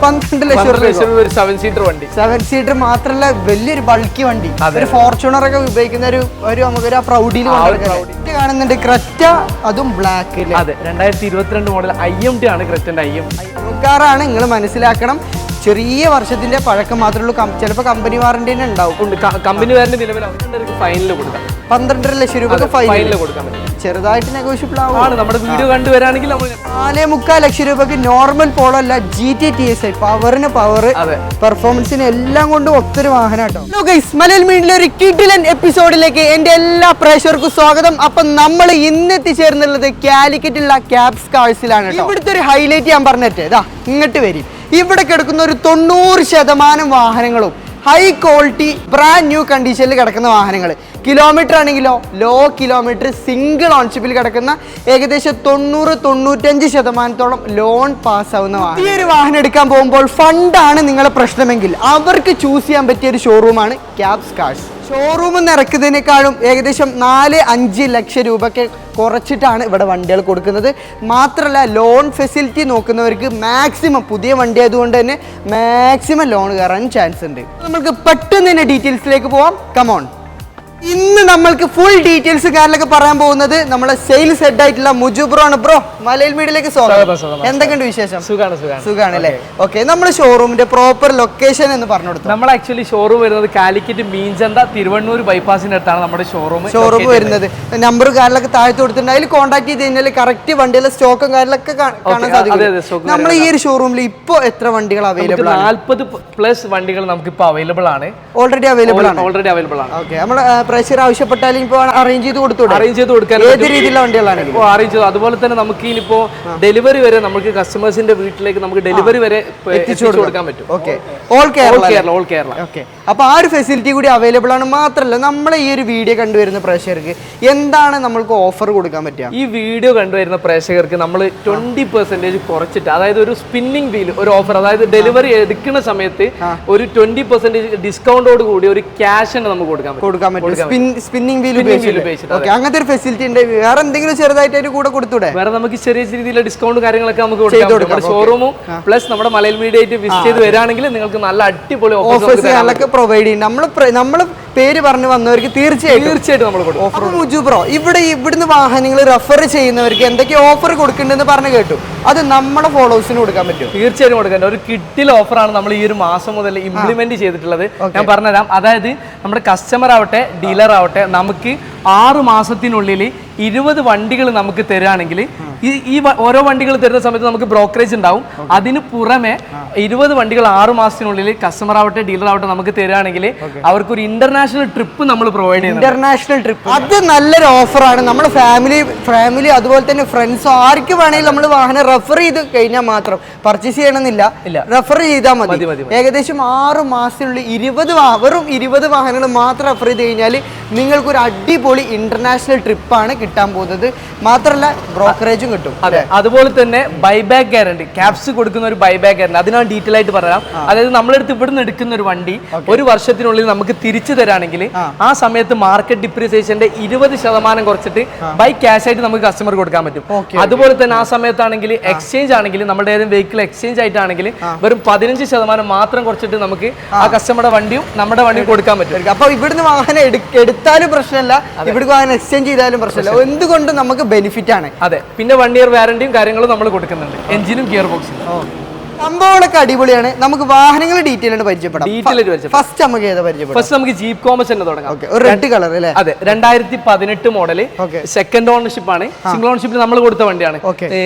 12 ലക്ഷം രൂപ ഒരു 7 സീറ്റർ വണ്ടി. 7 സീറ്റർ മാത്രമല്ല വലിയൊരു ബൾക്കി വണ്ടി. ഒരു ഫോർച്യൂണർ ഒക്കെ ഉപയോഗിക്കുന്ന ഒരു നമുക്കൊരു ആ പ്രൗഡിയിൽ കാണുന്നുണ്ട്. ക്രെറ്റ, അതും ബ്ലാക്ക്. അതെ, 2022 മോഡൽ IMT ആണ് ക്രെറ്റന്റെ കാറാണ്. നിങ്ങൾ മനസ്സിലാക്കണം, ചെറിയ വർഷത്തിന്റെ പഴക്കം മാത്രമേ ഉള്ളൂ. ചിലപ്പോൾ കമ്പനി വാറന്റി തന്നെ ഉണ്ടാവും. കമ്പനി വാറന്റി നിലവിൽ ഫൈനൽ കൊടുക്കാം. 12 ലക്ഷം രൂപ ഫൈനൽ കൊടുക്കാൻ പറ്റും. ചെറുതായിട്ട് നെഗോഷ്യബിൾ ആണ്. നമ്മുടെ വീഡിയോ കണ്ടുവരാണെങ്കിൽ 4.25 ലക്ഷം രൂപക്ക് നോർമൽ പോളോ അല്ല, GT TSI. പവറിന് പവർ, പെർഫോമൻസിന് എല്ലാം കൊണ്ടും ഒത്തൊരു വാഹനം കേട്ടോ. ഹലോ ഗൈസ്, മലയാളം മീഡിയയിലെ ഒരു കിടിലൻ എപ്പിസോഡിലേക്ക് എന്റെ എല്ലാ പ്രേക്ഷകർക്കും സ്വാഗതം. അപ്പൊ നമ്മൾ ഇന്ന് എത്തിച്ചേർന്നുള്ളത് കാലിക്കറ്റുള്ള ക്യാബ്സ് കാഴ്സിലാണ്. ഇവിടുത്തെ ഒരു ഹൈലൈറ്റ് ഞാൻ പറഞ്ഞിട്ട് ഇതാ ഇങ്ങോട്ട് വരും. ഇവിടെ കിടക്കുന്ന ഒരു 90% വാഹനങ്ങളും ഹൈ ക്വാളിറ്റി ബ്രാൻഡ് ന്യൂ കണ്ടീഷനിൽ കിടക്കുന്ന വാഹനങ്ങൾ. കിലോമീറ്റർ ആണെങ്കിലോ ലോ കിലോമീറ്റർ സിംഗിൾ ഓൺഷിപ്പിൽ കിടക്കുന്ന ഏകദേശം 90-95% ലോൺ പാസ്സാവുന്ന വാഹനം. ഈ ഒരു വാഹനം എടുക്കാൻ പോകുമ്പോൾ ഫണ്ടാണ് നിങ്ങളെ പ്രശ്നമെങ്കിൽ അവർക്ക് ചൂസ് ചെയ്യാൻ പറ്റിയ ഒരു ഷോറൂമാണ് ക്യാബ്സ് കാഴ്സ്. ഷോറൂമിൽ നിന്ന് ഇറക്കുന്നതിനേക്കാളും ഏകദേശം 4-5 ലക്ഷം രൂപയ്ക്ക് കുറച്ചിട്ടാണ് ഇവിടെ വണ്ടികൾ കൊടുക്കുന്നത്. മാത്രമല്ല ലോൺ ഫെസിലിറ്റി നോക്കുന്നവർക്ക് മാക്സിമം, പുതിയ വണ്ടി ആയതുകൊണ്ട് തന്നെ മാക്സിമം ലോൺ കയറാൻ ചാൻസ് ഉണ്ട്. നമുക്ക് പെട്ടെന്ന് തന്നെ ഡീറ്റെയിൽസിലേക്ക് പോവാം. കമോൺ. ഇന്ന് നമ്മൾക്ക് ഫുൾ ഡീറ്റെയിൽസ് കാര്യങ്ങളൊക്കെ പറയാൻ പോകുന്നത് നമ്മളെ സെയിൽസ് ഹെഡ് ആയിട്ടുള്ള മുജു ബ്രോ ആണ്. ബ്രോ, മലയാളം മീഡിയയിലേക്ക് സ്വാഗതം. എന്തൊക്കെയുണ്ട് വിശേഷം? സുഖാണ് അല്ലേ? ഓക്കെ, നമ്മുടെ ഷോറൂമിന്റെ പ്രോപ്പർ ലൊക്കേഷൻ എന്ന് പറഞ്ഞു കൊടുത്തു. നമ്മൾ ആക്ച്വലി ഷോറൂം വരുന്നത് കാലിക്കറ്റ് മീൻചന്ത തിരുവണ്ണൂർ ബൈപ്പാസിന്റെ അടുത്താണ് നമ്മുടെ ഷോറൂം വരുന്നത്. നമ്പർ കാര്യങ്ങളൊക്കെ താഴത്ത് കൊടുത്തിട്ടുണ്ട്. അതിൽ കോൺടാക്ട് ചെയ്ത് കഴിഞ്ഞാൽ കറക്റ്റ് വണ്ടികളുടെ സ്റ്റോക്കും കാര്യങ്ങളൊക്കെ കാണാൻ സാധിക്കും. നമ്മൾ ഈ ഒരു ഷോറൂമിൽ ഇപ്പോൾ എത്ര വണ്ടികൾ അവൈലബിൾ ആണ്? 40+ വണ്ടികൾ നമുക്ക് ഇപ്പോൾ അവൈലബിൾ ആണ്. ഓൾറെഡി അവൈലബിൾ ആണ്. ഓക്കെ, നമ്മൾ പ്രേക്ഷകർ ആവശ്യപ്പെട്ടാലും ഇപ്പോൾ അറേഞ്ച് ചെയ്ത് കൊടുക്കാൻ ഏത് രീതിയിലുള്ള വണ്ടികളാണ് അറേഞ്ച് ചെയ്തു. അതുപോലെ തന്നെ നമുക്ക് ഇനിയിപ്പോ ഡെലിവറി വരെ നമുക്ക് കസ്റ്റമേഴ്സിന്റെ വീട്ടിലേക്ക് നമുക്ക് ഡെലിവറി വരെ എത്തിച്ചു കൊടുക്കാൻ പറ്റും. Okay, all Kerala. ഓക്കെ, അപ്പൊ ആ ഒരു ഫെസിലിറ്റി കൂടി അവൈലബിൾ ആണ്. മാത്രമല്ല നമ്മളെ ഈ ഒരു വീഡിയോ കണ്ടുവരുന്ന പ്രേക്ഷകർക്ക് എന്താണ് നമ്മൾക്ക് ഓഫർ കൊടുക്കാൻ പറ്റുക? ഈ വീഡിയോ കണ്ടുവരുന്ന പ്രേക്ഷകർക്ക് നമ്മൾ 20% കുറച്ചിട്ട്, അതായത് ഒരു സ്പിന്നിംഗ് വീൽ ഒരു ഓഫർ, അതായത് ഡെലിവറി എടുക്കുന്ന സമയത്ത് ഒരു 20% ഡിസ്കൗണ്ടോട് കൂടി ഒരു ക്യാഷ് ആണ് നമുക്ക് കൊടുക്കാൻ പറ്റും. സ്പിന്നിംഗ് വീൽ ഉപയോഗിച്ചിട്ട് അങ്ങനത്തെ ഒരു ഫെസിലിറ്റി ഉണ്ട്. വേറെ എന്തെങ്കിലും ചെറുതായിട്ട് കൂടെ കൊടുത്തൂടെ? വേറെ നമുക്ക് ചെറിയ രീതിയിലുള്ള ഡിസ്കൗണ്ട് കാര്യങ്ങളൊക്കെ നമുക്ക് കൊടുക്കാം. ഷോറൂമും പ്ലസ് നമ്മുടെ മലയാളം മീഡിയ ആയിട്ട് വിസിറ്റ് ചെയ്ത് വരികയാണെങ്കിൽ നിങ്ങൾക്ക് നല്ല അടിപൊളി ഓഫേഴ്സ് പ്രൊവൈഡ് ചെയ്യും. നമ്മൾ പേര് പറഞ്ഞു വന്നവർക്ക് തീർച്ചയായിട്ടും നമ്മൾ കൊടുക്കും. മുജു ബ്രോ, ഇവിടുന്ന് വാഹനങ്ങൾ റെഫർ ചെയ്യുന്നവർക്ക് എന്തൊക്കെ ഓഫർ കൊടുക്കുന്നുണ്ടെന്ന് പറഞ്ഞു കേട്ടു. അത് നമ്മുടെ ഫോളോവേഴ്സിന് കൊടുക്കാൻ പറ്റും? തീർച്ചയായിട്ടും കൊടുക്കാൻ. ഒരു കിട്ടിൽ ഓഫറാണ് നമ്മൾ ഈ ഒരു മാസം മുതൽ ഇംപ്ലിമെന്റ് ചെയ്തിട്ടുള്ളത്. ഞാൻ പറഞ്ഞുതരാം. അതായത് നമ്മുടെ കസ്റ്റമർ ആവട്ടെ ഡീലർ ആവട്ടെ, നമുക്ക് 6 മാസത്തിനുള്ളിൽ 20 വണ്ടികൾ നമുക്ക് തരികയാണെങ്കിൽ ഈ ഓരോ വണ്ടികൾ തരുന്ന സമയത്ത് നമുക്ക് ബ്രോക്കറേജ് ഉണ്ടാവും. അതിന് പുറമെ 20 വണ്ടികൾ 6 മാസത്തിനുള്ളിൽ കസ്റ്റമർ ആവട്ടെ ഡീലർ ആവട്ടെ നമുക്ക് തരികയാണെങ്കിൽ അവർക്കൊരു ഇന്റർനാഷണൽ ട്രിപ്പ് നമ്മൾ പ്രൊവൈഡ് ചെയ്യുന്നത്. ഇന്റർനാഷണൽ ട്രിപ്പ്, അത് നല്ലൊരു ഓഫറാണ്. നമ്മൾ ഫാമിലി അതുപോലെ തന്നെ ഫ്രണ്ട്സ് ആർക്ക് വേണമെങ്കിൽ നമ്മൾ വാഹനം റെഫർ ചെയ്ത് കഴിഞ്ഞാൽ മാത്രം, പർച്ചേസ് ചെയ്യണമെന്നില്ല, റെഫർ ചെയ്താൽ മതി. ഏകദേശം 6 മാസത്തിനുള്ളിൽ 20 വാഹനങ്ങൾ മാത്രം റെഫർ ചെയ്ത് കഴിഞ്ഞാൽ നിങ്ങൾക്കൊരു അടിപൊളി ഇന്റർനാഷണൽ ട്രിപ്പാണ് കിട്ടാൻ പോകുന്നത്. മാത്രമല്ല ബ്രോക്കറേജും കിട്ടും. അതെ, അതുപോലെ തന്നെ ബൈബാക്ക് ഗ്യാരണ്ടി, ക്യാപ്സ് കൊടുക്കുന്ന ഒരു ബൈബാക്ക് ഗ്യാരണ്ടി, അതിനാണ് ഡീറ്റെയിൽ ആയിട്ട് പറയാം. അതായത് നമ്മളെടുത്ത് ഇവിടുന്ന് എടുക്കുന്ന ഒരു വണ്ടി 1 വർഷത്തിനുള്ളിൽ നമുക്ക് തിരിച്ചു തരാണെങ്കിൽ ആ സമയത്ത് മാർക്കറ്റ് ഡിപ്രീസിയേഷന്റെ 20% കുറച്ചിട്ട് ബൈ ക്യാഷ് ആയിട്ട് നമുക്ക് കസ്റ്റമർ കൊടുക്കാൻ പറ്റും. അതുപോലെ തന്നെ ആ സമയത്താണെങ്കിൽ എക്സ്ചേഞ്ച് ആണെങ്കിൽ നമ്മുടെ ഏതെങ്കിലും വെഹിക്കിൾ എക്സ്ചേഞ്ച് ആയിട്ടാണെങ്കിൽ വെറും 15% മാത്രം കുറച്ചിട്ട് നമുക്ക് ആ കസ്റ്റമറുടെ വണ്ടിയും നമ്മുടെ വണ്ടിയും കൊടുക്കാൻ പറ്റും. അപ്പൊ ഇവിടുന്ന് വാഹനം എടുത്താലും പ്രശ്നമല്ല, ഇവിടുന്ന് വാഹനം എക്സ്ചേഞ്ച് ചെയ്താലും പ്രശ്നമില്ല. എന്തുകൊണ്ടും നമുക്ക് ബെനിഫിറ്റ് ആണ്. അതെ, പിന്നെ 1 ഇയർ വാറന്റിയും കാര്യങ്ങളും നമ്മൾ കൊടുക്കുന്നുണ്ട്, എഞ്ചിനും ഗിയർ ബോക്സും. സംഭവങ്ങളൊക്കെ അടിപൊളിയാണ്. നമുക്ക് വാഹനങ്ങൾ ഡീറ്റെയിൽ ആയിട്ട് പരിചയപ്പെടാം. ഫസ്റ്റ് നമുക്ക് ഏതാ പരിചയപ്പെടാം? ഫസ്റ്റ് നമുക്ക് ജീപ്പ് കോമസ് തന്നെ തുടങ്ങാം. റെഡ് കളർ അല്ലേ? അതെ, 2018 മോഡല്, സെക്കൻഡ് ഓണർഷിപ്പ് ആണ്. സിംഗിൾ ഓണർഷിപ്പിൽ നമ്മൾ കൊടുത്ത വണ്ടിയാണ്.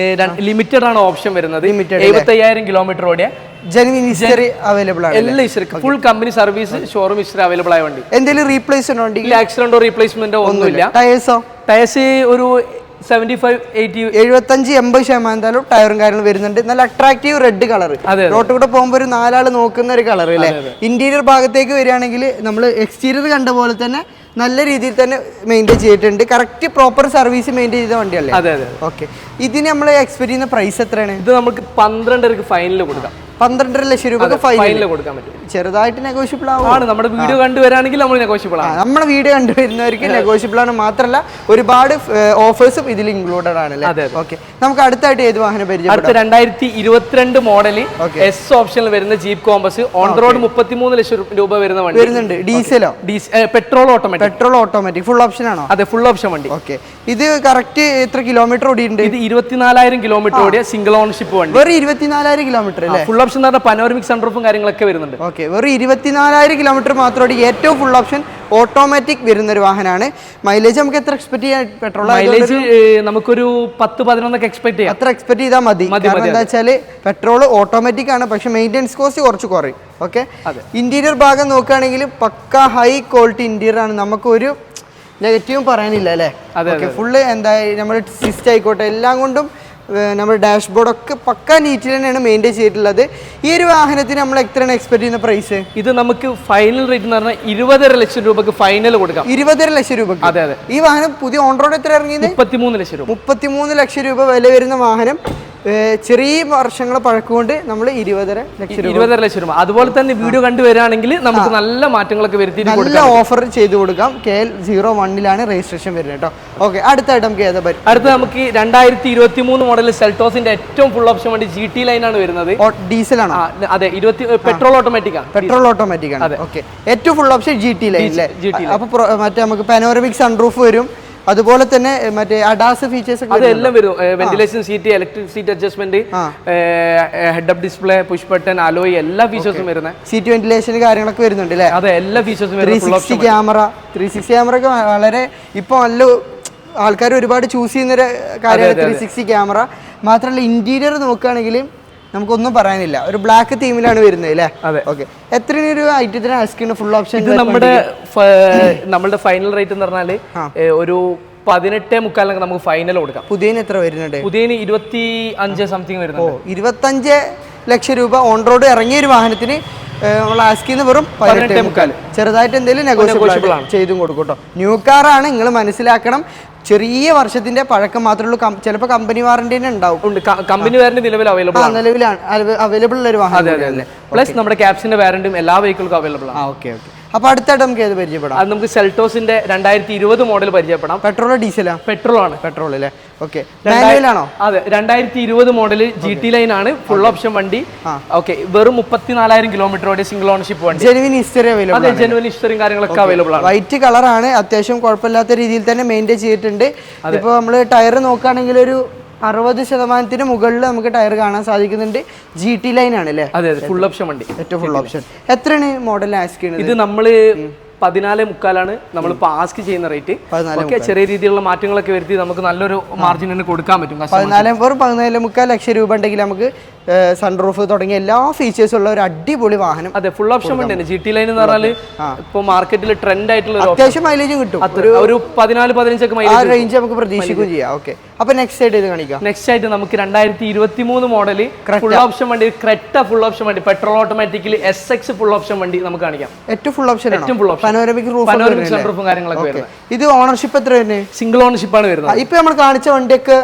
ലിമിറ്റഡ് ആണ് ഓപ്ഷൻ വരുന്നത്. 75,000 കിലോമീറ്റർ ഓടിയ അവൈലബിൾ ആണ്. എല്ലാ history, full company service, showroom history available ആയ വണ്ടി. എന്തെങ്കിലും റീപ്ലേസ്മെന്റ് ആക്സിഡന്റോ റീപ്ലേസ്മെന്റോ ഒന്നുമില്ല. ടയേഴ്സ് ഒരു 75-80% ടയറും കാര്യങ്ങളും വരുന്നുണ്ട്. നല്ല അട്രാക്റ്റീവ് റെഡ് കളർ, റോട്ടിൽ കൂടെ പോകുമ്പോൾ ഒരു 4 ആൾ നോക്കുന്ന ഒരു കളർ അല്ലേ? ഇന്റീരിയർ ഭാഗത്തേക്ക് വരികയാണെങ്കിൽ നമ്മൾ എക്സ്റ്റീരിയർ കണ്ട പോലെ തന്നെ നല്ല രീതിയിൽ തന്നെ മെയിൻറ്റെയിൻ ചെയ്തിട്ടുണ്ട്. കറക്റ്റ് പ്രോപ്പർ സർവീസ് മെയിൻറ്റെയിൻ ചെയ്ത വണ്ടിയല്ലേ? അതെ. ഓക്കെ, ഇതിന് നമ്മൾ എക്സ്പെക്ട് ചെയ്യുന്ന പ്രൈസ് എത്രയാണ്? ഇത് നമുക്ക് 12 ഫൈനൽ കൊടുക്കാം. 12.5 ലക്ഷം രൂപക്ക് ഫൈനൽ കൊടുക്കാൻ പറ്റും. ചെറുതായിട്ട് നെഗോഷ്യബിൾ ആണ്. നമ്മുടെ വീഡിയോ കണ്ടുവരാണെങ്കിൽ നമ്മൾ നെഗോഷ്യബിൾ ആണ്. നമ്മുടെ വീഡിയോ കണ്ടുവരുന്നവർക്ക് നെഗോഷ്യബിൾ ആണ്. മാത്രമല്ല ഒരുപാട് ഓഫേഴ്സും ഇതിൽ ഇൻക്ലൂഡഡ് ആണല്ലേ. ഓക്കെ, നമുക്ക് അടുത്തായിട്ട് ഏത് വാഹനം പരിചയപ്പെടാം? 2022 മോഡൽ എസ് ഓപ്ഷനിൽ വരുന്ന ജീപ്പ് കോമ്പസ് ഓൺ റോഡ് 33 ലക്ഷം രൂപ വരുന്ന വണ്ടി വരുന്നുണ്ട്. ഡീസലോ പെട്രോൾ ഓട്ടോമാറ്റിക് ഫുൾ ഓപ്ഷൻ ആണോ? അതെ, ഫുൾ ഓപ്ഷൻ വണ്ടി. ഓക്കെ, ഇത് കറക്റ്റ് എത്ര കിലോമീറ്റർ ഓടിയിട്ടുണ്ട്? ഇത് 24,000 കിലോമീറ്റർ ഓടിയ സിംഗിൾ ഓണർഷിപ്പ് വണ്ടി. വെറും 24,000 കിലോമീറ്റർ അല്ലേ? ഫുൾ ഓപ്ഷൻ എന്ന് പറഞ്ഞാൽ പനോരമിക് സൺറൂഫും കാര്യങ്ങളൊക്കെ വരുന്നുണ്ട്. ഓക്കെ, വെറും 24,000 കിലോമീറ്റർ മാത്രം ഓടി ഏറ്റവും ഫുൾ ഓപ്ഷൻ ഓട്ടോമാറ്റിക് വരുന്ന ഒരു വാഹനമാണ്. മൈലേജ് നമുക്ക് എത്ര എക്സ്പെക്ട് ചെയ്യാം? പെട്രോൾ മൈലേജ് നമുക്കൊരു 10-11 എക്സ്പെക്ട് ചെയ്യാം. അത്ര എക്സ്പെക്ട് ചെയ്താൽ മതി. കാരണം എന്താ വെച്ചാൽ പെട്രോൾ ഓട്ടോമാറ്റിക് ആണ്, പക്ഷെ മെയിൻ്റെനൻസ് കോസ്റ്റ് കുറച്ച് കുറയും. ഓക്കെ, ഇന്റീരിയർ ഭാഗം നോക്കുകയാണെങ്കിൽ പക്ക ഹൈ ക്വാളിറ്റി ഇന്റീരിയർ ആണ്. നമുക്കൊരു നെഗറ്റീവും പറയാനില്ല അല്ലേ? ഓക്കെ, ഫുള്ള് എന്തായാലും നമ്മുടെ സിസ്റ്റം ആയിക്കോട്ടെ എല്ലാം കൊണ്ടും നമ്മുടെ ഡാഷ്ബോർഡൊക്കെ പക്ക നീറ്റിൽ തന്നെയാണ് മെയിൻറ്റെയിൻ ചെയ്തിട്ടുള്ളത്. ഈ ഒരു വാഹനത്തിന് നമ്മൾ എത്രയാണ് എക്സ്പെക്ട് ചെയ്യുന്ന പ്രൈസ്? ഇത് നമുക്ക് ഫൈനൽ റേറ്റ് എന്ന് പറഞ്ഞാൽ 20.5 ലക്ഷം രൂപക്ക് ഫൈനൽ കൊടുക്കാം. 20.5 ലക്ഷം രൂപ? അതെ അതെ. ഈ വാഹനം പുതിയ ഓൺ റോഡ് എത്ര ഇറങ്ങിയത്? 33 ലക്ഷം രൂപ. 33 ലക്ഷം രൂപ വില വരുന്ന വാഹനം ചെറിയ വർഷങ്ങളെ പഴക്കൊണ്ട് നമ്മൾ 20.5 ലക്ഷം രൂപ. അതുപോലെ തന്നെ വീഡിയോ കണ്ടുവരാണെങ്കിൽ നമുക്ക് നല്ല മാറ്റങ്ങളൊക്കെ വരുത്തി നല്ല ഓഫർ ചെയ്ത് കൊടുക്കാം. KL01 രജിസ്ട്രേഷൻ വരുന്നത് കേട്ടോ. ഓക്കെ, അടുത്തായിട്ട് നമുക്ക് ഏതാ പറ്റും? അടുത്ത നമുക്ക് 2023 മോഡൽ സെൽട്ടോസിന്റെ ഏറ്റവും ഫുൾ ഓപ്ഷൻ വണ്ടി GT ലൈനാണ് വരുന്നത്. ഡീസൽ ആണോ? അതെ, പെട്രോൾ ഓട്ടോമാറ്റിക് ആണ്. പെട്രോൾ ഓട്ടോമാറ്റിക് ആണ്. ഓക്കെ, ഏറ്റവും ഫുൾ ഓപ്ഷൻ GT ലൈൻ അല്ലേ? അപ്പൊ മറ്റേ നമുക്ക് പാനോറമിക് സൺറൂഫ് വരും, അതുപോലെ തന്നെ മറ്റേ അഡാസ് ഫീച്ചേഴ്സ് അതെല്ലാം വരും. Ventilation seat, electric seat adjustment, head up display, push button, alloy, എല്ലാ ഫീച്ചേഴ്സും വരുന്നത്. സീറ്റ് വെന്റിലേഷൻ കാര്യങ്ങളൊക്കെ വരുന്നുണ്ട് അല്ലേ? അതെ, എല്ലാ ഫീച്ചേഴ്സും 360 ക്യാമറ ഒക്കെ വളരെ ഇപ്പൊ നല്ല ആൾക്കാർ ഒരുപാട് ചൂസ് ചെയ്യുന്ന ഒരു കാര്യമാണ് 360 ക്യാമറ. മാത്രമല്ല ഇന്റീരിയർ നോക്കുകയാണെങ്കിൽ നമുക്കൊന്നും പറയാനില്ല. ഒരു ബ്ലാക്ക് തീമിലാണ് വരുന്നത് അല്ലേ? അതെ. ഓക്കെ, എത്ര രൂപ ഐറ്റത്തിന് ആസ്കിന് ഫുൾ ഓപ്ഷൻ? ഇത് നമ്മുടെ ഫൈനൽ റേറ്റ് എന്ന് പറഞ്ഞാല് ഒരു 18.75 നമുക്ക് ഫൈനൽ കൊടുക്കാം. പുതിയന് എത്ര വരുന്നുണ്ട്? പുതിയന് 25 സംതിങ് വരുന്നുണ്ട്. 25 ലക്ഷം രൂപ ഓൺ റോഡ് ഇറങ്ങിയ ഒരു വാഹനത്തിന് നമ്മൾ ആസ്കിന്ന് വെറും 18.75. ചെറുതായിട്ട് എന്തെങ്കിലും നെഗോഷ്യബിൾ ചെയ്തും കൊടുക്കും കേട്ടോ. ന്യൂ കാറാണ്, നിങ്ങൾ മനസ്സിലാക്കണം. ചെറിയ വർഷത്തിന്റെ പഴക്കം മാത്രമേ ഉള്ളൂ. ചിലപ്പോൾ കമ്പനി വാറന്റി തന്നെ ഉണ്ടാവും. കമ്പനി വാറന്റി നിലവിൽ അവൈലബിൾ ഉള്ള ഒരു വാഹനം. പ്ലസ് നമ്മുടെ ക്യാപ്സിന്റെ വാറന്റിയും എല്ലാ വെഹിക്കിൾക്കും അവൈലബിൾ ആണ്. Okay okay. അപ്പൊ അടുത്തായിട്ട് നമുക്ക് ഏത് പരിചയപ്പെടാം? അത് നമുക്ക് സെൽട്ടോസിന്റെ 2020 മോഡൽ പരിചയപ്പെടാം. പെട്രോൾ ഡീസലാ? പെട്രോൾ ആണ്. പെട്രോൾ അല്ലേ? ഓക്കെ, മാനുവലാണോ? അതെ, 2020 മോഡൽ GT ലൈൻ ആണ്, ഫുൾ ഓപ്ഷൻ വണ്ടി. ഓക്കെ, വെറും 34,000 കിലോമീറ്റർ ഓടിയ സിംഗിൾ ഓണർഷിപ്പ് വണ്ടി. ജെനുവിൻ ഹിസ്റ്ററി അവൈലബിൾ ആണ്. അതെ, ജെനുവിൻ ഹിസ്റ്ററിയും കാര്യങ്ങളൊക്കെ അവൈലബിൾ ആണ്. വൈറ്റ് കളറാണ്, അത്യാവശ്യം കുഴപ്പമില്ലാത്ത രീതിയിൽ തന്നെ മെയിൻറ്റെയിൻ ചെയ്തിട്ടുണ്ട്. ഇപ്പൊ നമ്മള് ടയർ നോക്കുകയാണെങ്കിൽ ഒരു 60% മുകളിൽ നമുക്ക് ടയർ കാണാൻ സാധിക്കുന്നുണ്ട്. GT ലൈൻ ആണ് അല്ലേ? അതെ, ഫുൾ ഓപ്ഷൻ വണ്ടി, ഏറ്റവും ഫുൾ ഓപ്ഷൻ. എത്രയാണ് മോഡൽ ആസ്ക് ചെയ്യുന്നത്? ഇത് നമ്മള് 14.75 നമ്മളിപ്പോൾ ആസ്ക് ചെയ്യുന്ന റേറ്റ്. ഓക്കെ, ചെറിയ രീതിയിലുള്ള മാറ്റങ്ങളൊക്കെ വരുത്തി നമുക്ക് നല്ലൊരു മാർജിൻ തന്നെ കൊടുക്കാൻ പറ്റും. 14.75 ലക്ഷം രൂപ ഉണ്ടെങ്കിൽ നമുക്ക് സൺറൂഫ് തുടങ്ങിയ എല്ലാ ഫീച്ചേഴ്സും ഉള്ള ഒരു അടിപൊളി വാഹനം. അതെ, ഫുൾ ഓപ്ഷൻ വണ്ടിയാണ് GT ലൈൻ എന്ന് പറഞ്ഞാൽ. ഇപ്പോൾ മാർക്കറ്റിൽ ട്രെൻഡ് ആയിട്ടുള്ള അത്യാവശ്യം മൈലേജും കിട്ടും. ഒരു 14-15 മൈലേജ് റേഞ്ച് നമുക്ക് പ്രതീക്ഷിക്കുകയും ചെയ്യാം. ഓക്കെ, അപ്പൊ നെക്സ്റ്റ് ആയിട്ട് ഇത് കാണിക്കാം. നെക്സ്റ്റ് ആയിട്ട് നമുക്ക് 2023 മോഡൽ ഫുൾ ഓപ്ഷൻ വണ്ടി, ക്രെറ്റ ഫുൾ ഓപ്ഷൻ വണ്ടി, petrol automatically SX full option വണ്ടി നമുക്ക് കാണിക്കാം. ഏറ്റവും ഫുൾ ഓപ്ഷൻ, ഏറ്റവും ഫുൾ ഓപ്ഷൻ, പനോരമിക് സൺറൂഫും കാര്യങ്ങളൊക്കെ വരുന്നത്. ഇത് ഓണർഷിപ്പ് എത്ര വരുന്നത്? സിംഗിൾ ഓണർഷിപ്പ് ആണ് വരുന്നത്. ഇപ്പൊ നമ്മൾ കാണിച്ച വണ്ടിയൊക്കെ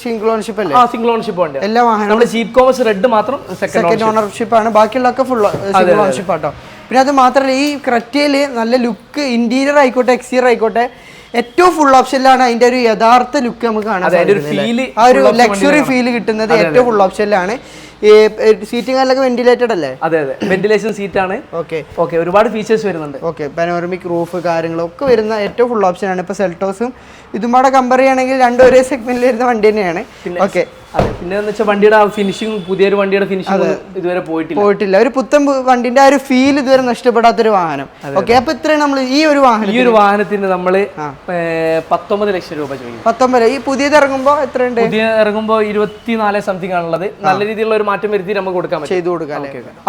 സിംഗിൾ ഓണർഷിപ്പ് അല്ലേ? സിംഗിൾ ഓണർഷിപ്പ് വണ്ടി. എല്ലാ വാഹനവും നമ്മുടെ ജീപ്പ് കോമസ് റെഡ് മാത്രം സെക്കൻഡ് ഓണർഷിപ്പ് ആണ്. ബാക്കിയുള്ളതൊക്കെ ഫുൾ സിംഗിൾ ഓണർഷിപ്പ് ആട്ടോ. പിന്നെ അത് മാത്രമല്ല ഈ ക്രെറ്റയില് നല്ല ലുക്ക്, ഇന്റീരിയർ ആയിക്കോട്ടെ എക്സ്റ്റീരിയർ ആയിക്കോട്ടെ ഏറ്റവും ഫുൾ ഓപ്ഷനിലാണ് അതിന്റെ ഒരു യഥാർത്ഥ ലുക്ക് നമുക്ക് കാണാൻ സാധിക്കുന്നത്. ആ ഒരു ലക്ഷറി ഫീല് കിട്ടുന്നത് ഏറ്റവും ഫുൾ ഓപ്ഷനിലാണ്. സീറ്റിംഗ് കാലൊക്കെ വെന്റിലേറ്റഡ് അല്ലേ? അതെ അതെ, വെന്റിലേഷൻ സീറ്റ് ആണ്. ഓക്കെ ഓക്കെ, ഒരുപാട് ഫീച്ചേഴ്സ് വരുന്നുണ്ട്. ഓക്കെ, പനോരമിക് റൂഫ് കാര്യങ്ങളൊക്കെ വരുന്ന ഏറ്റവും ഫുൾ ഓപ്ഷൻ ആണ്. ഇപ്പൊ സെൽട്ടോസും ഇതും കൂടെ കമ്പയർ ചെയ്യുകയാണെങ്കിൽ രണ്ടും ഒരേ സെഗ്മെന്റിൽ വരുന്ന വണ്ടി തന്നെയാണ്. ഓക്കെ, അതെ. പിന്നെ എന്ന് വെച്ചാൽ വണ്ടിയുടെ ഫിനിഷിംഗ്, പുതിയൊരു വണ്ടിയുടെ ഫിനിഷിംഗ് ഇതുവരെ പോയിട്ടില്ല. ഒരു പുത്തൻ വണ്ടിന്റെ ആ ഒരു ഫീൽ ഇതുവരെ നഷ്ടപ്പെടാത്തൊരു വാഹനം. ഓക്കെ, അപ്പൊ ഇത്രയും നമ്മൾ ഈ ഒരു വാഹനത്തിന് നമ്മള് 19 ലക്ഷം രൂപ ചോദിക്കും. 19. ഈ പുതിയത് ഇറങ്ങുമ്പോ എത്രയുണ്ട്? പുതിയ ഇറങ്ങുമ്പോ 24 സംതിങ് ആണുള്ളത്. നല്ല രീതിയിലുള്ള ഒരു മാറ്റം വരുത്തി നമുക്ക് കൊടുക്കാൻ പറ്റും, ചെയ്തു കൊടുക്കാം.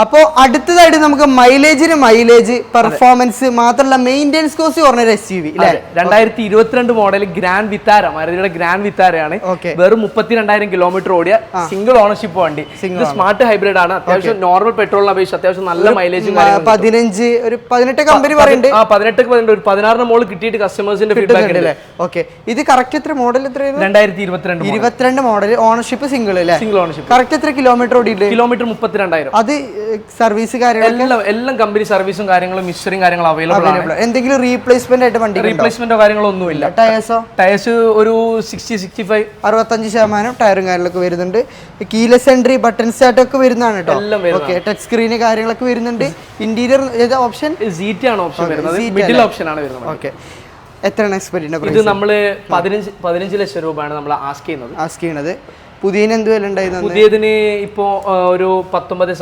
അപ്പോ അടുത്തതായിട്ട് നമുക്ക് മൈലേജ് പെർഫോമൻസ് മാത്രമല്ല മെയിൻ്റെനൻസ് കോസ്റ്റ് കുറഞ്ഞ ഒരു SUV 2022 മോഡൽ ഗ്രാൻഡ് വിത്താര, മാരുതിയുടെ ഗ്രാൻഡ് വിത്താരയാണ്. വെറും 32,000 കിലോമീറ്റർ ഓടിയ സിംഗിൾ ഓണർഷിപ്പ് വണ്ടി. ഇത് സ്മാർട്ട് ഹൈബ്രിഡ് ആണ്. അത്യാവശ്യം നോർമൽ പെട്രോളിനെ അപേക്ഷിച്ച് അത്യാവശ്യം നല്ല മൈലേജും 18 കമ്പനി പറയുന്നുണ്ട്. 18 ഒരു 16 മോള് കിട്ടിയിട്ട് കസ്റ്റമേഴ്സിന്റെ ഫീഡ്ബാക്ക് ഉണ്ട്. ഓക്കെ, ഇത് കറക്റ്റ് എത്ര മോഡൽ? 2022 മോഡൽ, ഓണർഷിപ്പ് സിംഗിൾ അല്ലേ? Single ownership. കറക്റ്റ് എത്ര കിലോമീറ്റർ കിലോമീറ്റർ ഓടിയില്ലേ? കിലോമീറ്റർ 32,000. അത് സർവീസ് കാര്യങ്ങൾ എല്ലാം കമ്പനി സർവീസും കാര്യങ്ങളും മിസ്റ്ററിയും കാര്യങ്ങളും അവൈലബിൾ ആണ്. എന്തെങ്കിലും റീപ്ലേസ്മെന്റ് ആയിട്ട് വണ്ടി റീപ്ലേസ്മെന്റോ കാര്യങ്ങളോ ഒന്നുമില്ല. ടയേഴ്സ് ഒരു 60-65 65% ടയറും കാര്യങ്ങളൊക്കെ വരുന്നുണ്ട്. കീലെസ് എൻട്രി ബട്ടൺ സ്റ്റാർട്ട് ഒക്കെ വരുന്നതാണ് കേട്ടോ. ഓക്കെ, ടച്ച് സ്ക്രീന് കാര്യങ്ങളൊക്കെ വരുന്നുണ്ട്. ഇന്റീരിയർ ഏതാ ഓപ്ഷൻ? ZT ആണ് ഓപ്ഷൻ വരുന്നത്, മിഡിൽ ഓപ്ഷൻ ആണ് വരുന്നത്. ഓക്കെ, എത്രയാണ് എക്സ്പെക്ട്? ഇത് നമ്മള് 15 ലക്ഷം രൂപയാണ് നമ്മൾ ആസ്ക് ചെയ്യുന്നത്. പുതിയതിന് എന്ത് വില ഉണ്ടായിരുന്നു? പുതിയതിന് ഇപ്പോ ഒരു 19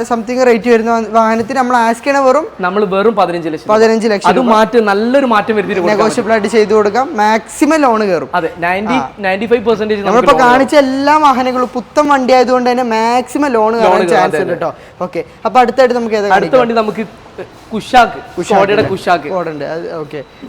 സംതിങ് റേറ്റ് വരുന്ന വാഹനത്തിന് നമ്മൾ ആസ്ക് ചെയ്യണ നമ്മൾ വെറും 15 ലക്ഷം. അത് നല്ലൊരു മാറ്റം വരുത്തി നെഗോഷ്യബിൾ ആയിട്ട് ചെയ്തു കൊടുക്കാം. മാക്സിമം ലോൺ കയറും. അതെ, 95% നമ്മളിപ്പോ കാണിച്ച എല്ലാ വാഹനങ്ങളും പുത്തൻ വണ്ടി ആയതുകൊണ്ട് തന്നെ മാക്സിമം ലോൺ കയറാൻ ചാൻസ് ഉണ്ട് കേട്ടോ. ഓക്കെ, അപ്പൊ അടുത്തായിട്ട് നമുക്ക് അടുത്ത വണ്ടി നമുക്ക് കുഷാക്ക്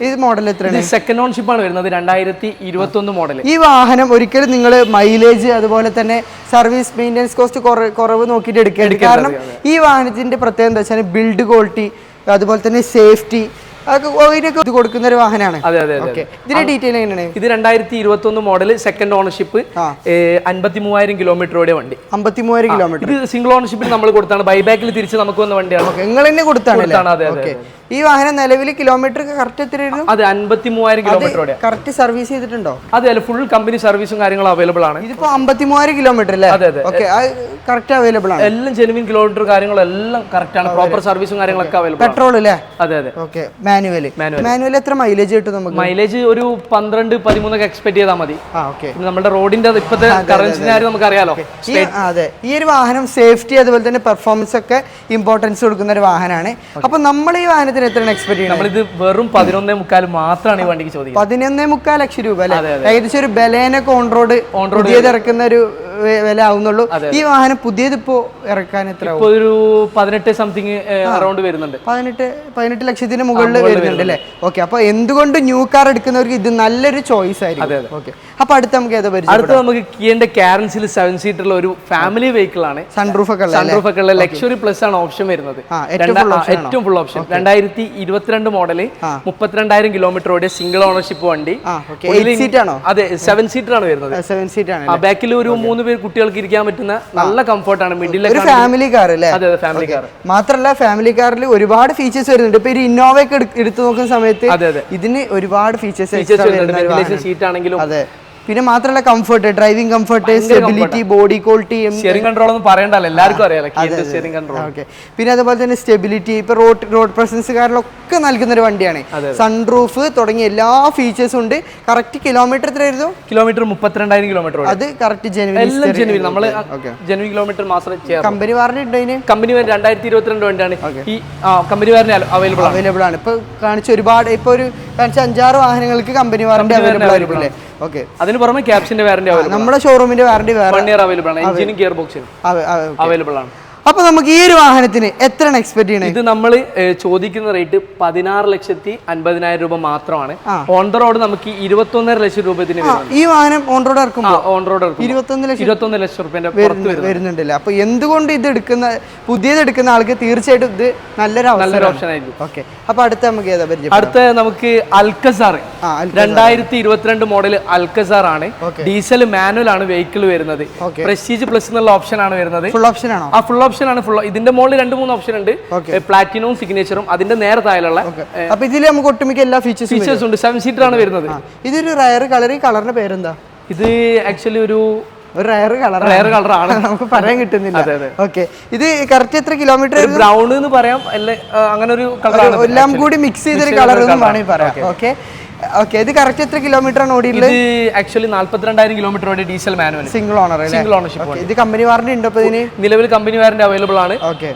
ഇത് മോഡൽ എത്രയാണ്? സെക്കൻഡ് ഓൺഷിപ്പ് ആണ് വരുന്നത്, 2021 മോഡൽ. ഈ വാഹനം ഒരിക്കലും നിങ്ങൾ മൈലേജ് അതുപോലെ തന്നെ സർവീസ് മെയിൻ്റെനൻസ് കോസ്റ്റ് കുറവ് നോക്കിയിട്ട് എടുക്കരുത്. കാരണം ഈ വാഹനത്തിന്റെ പ്രത്യേകത എന്താ വെച്ചാൽ ബിൽഡ് ക്വാളിറ്റി അതുപോലെ തന്നെ സേഫ്റ്റി ഇത് കൊടുക്കുന്ന ഒരു വാഹനമാണ്. ഇതിന്റെ ഡീറ്റെയിൽ എങ്ങനെയാണ്? ഇത് 2021 മോഡൽ, സെക്കൻഡ് ഓണർഷിപ്പ്, 53,000 കിലോമീറ്റർ ഓടിയ വണ്ടി. 53,000 കിലോമീറ്റർ. ഇത് സിംഗിൾ ഓണർഷിപ്പിൽ നമ്മൾ കൊടുത്താണ്, ബൈബാക്കിൽ തിരിച്ച് നമുക്ക് വന്ന വണ്ടിയാണ്. നിങ്ങൾ തന്നെ കൊടുത്താണ്. ഈ വാഹനം നിലവിൽ കിലോമീറ്റർ കറക്റ്റ് എത്രയായിരുന്നു? അത് 53,000 കിലോമീറ്റർ ഓടിയ. കറക്റ്റ് സർവീസ് ചെയ്തിട്ടുണ്ടോ? അതെ, ഫുൾ കമ്പനി സർവീസും കാര്യങ്ങളും അവൈലബിൾ ആണ്. ഇതിപ്പോ 53,000 കിലോമീറ്റർ അല്ലേ? കറക്റ്റ് അവൈലബിൾ ആണ്. എല്ലാം ജെനുവിൻ കിലോമീറ്റർ കാര്യങ്ങളും എല്ലാം കറക്റ്റ് ആണ്. പ്രോപ്പർ സർവീസും കാര്യങ്ങളൊക്കെ അവൈലബിൾ. പെട്രോൾ അല്ലേ? അതെ. ഓക്കെ, മാനുവൽ എത്ര മൈലേജ് കിട്ടും നമുക്ക്? മൈലേജ് ഒരു 12-13 എക്സ്പെക്ട് ചെയ്താൽ മതി. നമ്മുടെ റോഡിന്റെ ഇപ്പോഴത്തെ കറൻസിന് നമുക്ക് അറിയാലോ. അതെ, ഈ ഒരു വാഹനം സേഫ്റ്റി അതുപോലെ തന്നെ പെർഫോമൻസ് ഒക്കെ ഇമ്പോർട്ടൻസ് കൊടുക്കുന്ന ഒരു വാഹനമാണ്. അപ്പൊ നമ്മൾ ഈ വാഹനത്തിന് എത്രയാണ് എക്സ്പെക്ട് ചെയ്യുന്നത്? നമ്മളിത് വെറും 11.5 മാത്രമാണ് ഈ വണ്ടിക്ക് ചോദിക്കുന്നത്. 11.5 ലക്ഷം രൂപ അല്ലേ? ഏകദേശം ഒരു ബലേനൊക്കെ ഓൺ റോഡ് ഇറക്കുന്ന ഒരു വില ആവുന്നുള്ളൂ. ഈ വാഹനം പുതിയത് ഇപ്പോ ഇറക്കാൻ എത്ര? ഒരു 18 സംതിങ് അറൗണ്ട് വരുന്നുണ്ട്. 18 ലക്ഷത്തിന് മുകളിൽ വരുന്നുണ്ട് അല്ലേ? ഓക്കെ, അപ്പൊ എന്തുകൊണ്ട് ന്യൂ കാർ എടുക്കുന്നവർക്ക് ഇത് നല്ലൊരു ചോയ്സ് ആയിരിക്കും. ഓക്കെ, അപ്പൊ അടുത്ത നമുക്ക് ഏതാ പരിചയം? അടുത്ത നമുക്ക് കിയന്റെ കാരൻസിൽ 7 സീറ്ററുള്ള ഒരു ഫാമിലി വെഹിക്കിൾ ആണ്. സൺറൂഫ് ഒക്കെ ഉള്ള ലക്ഷറി പ്ലസ് ആണ് ഓപ്ഷൻ വരുന്നത്. ഏറ്റവും ഫുൾ ഓപ്ഷൻ. 2022 മോഡല്, 32,000 കിലോമീറ്റർ ഓടിയ സിംഗിൾ ഓണർഷിപ്പ് വണ്ടി. അതെ, 7 സീറ്റർ ആണ് വരുന്നത്. ബാക്കിൽ ഒരു 3 പേര് കുട്ടികൾക്ക് ഇരിക്കാൻ പറ്റുന്ന നല്ല കംഫർട്ടാണ്. മിഡിലൊക്കെ ഫാമിലി കാർ അല്ലേ? അതെ, ഫാമിലി കാർ. മാത്രല്ല ഫാമിലി കാറിൽ ഒരുപാട് ഫീച്ചേഴ്സ് വരുന്നുണ്ട്. ഇപ്പൊ ഒരു ഇന്നോവ ഒക്കെ എടുത്തു നോക്കുന്ന സമയത്ത് ഇതിന് ഒരുപാട് ഫീച്ചേഴ്സ് സീറ്റ് ആണെങ്കിലും. അതെ, പിന്നെ മാത്രമല്ല comfort, driving comfort, stability, body quality, steering control ഒന്നും പറയണ്ടല്ലോ, എല്ലാവർക്കും അറിയാലോ സ്റ്റിയറിംഗ് കൺട്രോൾ. ഓക്കെ, പിന്നെ അതുപോലെ തന്നെ സ്റ്റെബിലിറ്റി, ഇപ്പൊ റോഡ് പ്രസൻസ് കാറിലൊക്കെ നൽകുന്ന ഒരു വണ്ടിയാണ്. സൺറൂഫ് തുടങ്ങിയ എല്ലാ ഫീച്ചേഴ്സും ഉണ്ട്. കറക്റ്റ് കിലോമീറ്റർ എത്രയായിരുന്നു? Kilometre 32,000 kilometre. അത് കറക്റ്റ് ജെനുവിൻ നമ്മള് ജെനുവിൻ കിലോമീറ്റർ മാത്രം. കമ്പനി വാറന്റി ഉണ്ടോ ഇതിന്? കമ്പനി 2022 വണ്ടിയാണ്. ഈ കമ്പനി വാറന്റി അവൈലബിൾ ആണ്. ഇപ്പൊ കാണിച്ച ഒരുപാട്, ഇപ്പൊ ഒരു കാണിച്ച 5-6 വാഹനങ്ങൾക്ക് കമ്പനി വാറന്റി അവൈലബിൾ ആയിരിക്കും അല്ലേ? ഓക്കെ, അതിന് പുറമെ ക്യാപ്ഷന്റെ വാറന്റി നമ്മുടെ ഷോറൂമിന്റെ വാറന്റി 1 ഇയർ അവൈലബിൾ ആണ്. എഞ്ചിനും ഗിയർ ബോക്സിനും അവൈലബിൾ ആണ്. അപ്പൊ നമുക്ക് ഈ ഒരു വാഹനത്തിന് എത്രയാണ് എക്സ്പെക്ട് ചെയ്യുന്നത്? ഇത് നമ്മൾ ചോദിക്കുന്ന റേറ്റ് 16,50,000 രൂപ മാത്രമാണ്. ഓൺ ദ റോഡ് നമുക്ക് 21.5 ലക്ഷം രൂപ ഈ വാഹനം ഓൺ റോഡ് ഇറക്കുമ്പോൾ 21 ലക്ഷം രൂപ വരുന്നുണ്ടല്ലേ? അപ്പൊ എന്തുകൊണ്ട് ഇത് പുതിയത് എടുക്കുന്ന ആൾക്ക് തീർച്ചയായിട്ടും ഇത് നല്ലൊരു ഓപ്ഷൻ ആയിരിക്കും. ഓക്കെ, അപ്പൊ അടുത്ത നമുക്ക് ഏതാ പരിചയം? അടുത്ത നമുക്ക് അൽക്കസാർ 2022 മോഡൽ അൽക്കസാർ ആണ്. ഡീസൽ മാനുവൽ ആണ് വെഹിക്കിൾ വരുന്നത്. പ്രസ്റ്റീജ് പ്ലസ് എന്നുള്ള ഓപ്ഷൻ ആണ് വരുന്നത്. ഫുൾ ഓപ്ഷൻ ആണോ? ഫുൾ ഓപ്ഷൻ ആണ്. ഇതിന്റെ മുകളിൽ 2-3 ഓപ്ഷൻ ഉണ്ട്. പ്ലാറ്റിനവും സിഗ്നേച്ചറും അതിന്റെ നേരെ താഴെയുള്ള. അപ്പൊ ഇതിൽ നമുക്ക് ഒട്ടുമിക്ക എല്ലാ ഫീച്ചേഴ്സ് ഉണ്ട്. 7 സീറ്റർ ആണ് വരുന്നത്. ഇതൊരു റയർ കളർ. ഈ കളറിന്റെ പേരെന്താ? ഇത് ആക്ച്വലി ഒരു റയർ കളറാണ്, നമുക്ക് പറയാൻ കിട്ടുന്നില്ല. ഓക്കെ, ഇത് കറക്റ്റ് എത്ര കിലോമീറ്റർ? ബ്രൗൺ എന്ന് പറയാം, അങ്ങനെ ഒരു കളർ എല്ലാം കൂടി മിക്സ് ചെയ്തൊരു കളർ എന്ന് വേണമെങ്കിൽ പറയാം. ഓക്കെ, ഇത് കറക്റ്റ് എത്ര കിലോമീറ്റർ ആണ് ഓടിയുള്ളത്? ആക്ച്വലി 42,000 കിലോമീറ്റർ ഓടിയ ഡീസൽ മാനുവൽ സിംഗിൾ ഓണർഷിപ്പ്. ഇത് കമ്പനി വാറന്റി ഉണ്ടോ? ഇതിന് നിലവിൽ കമ്പനി വാറന്റി അവൈലബിൾ ആണ്. ഓക്കെ,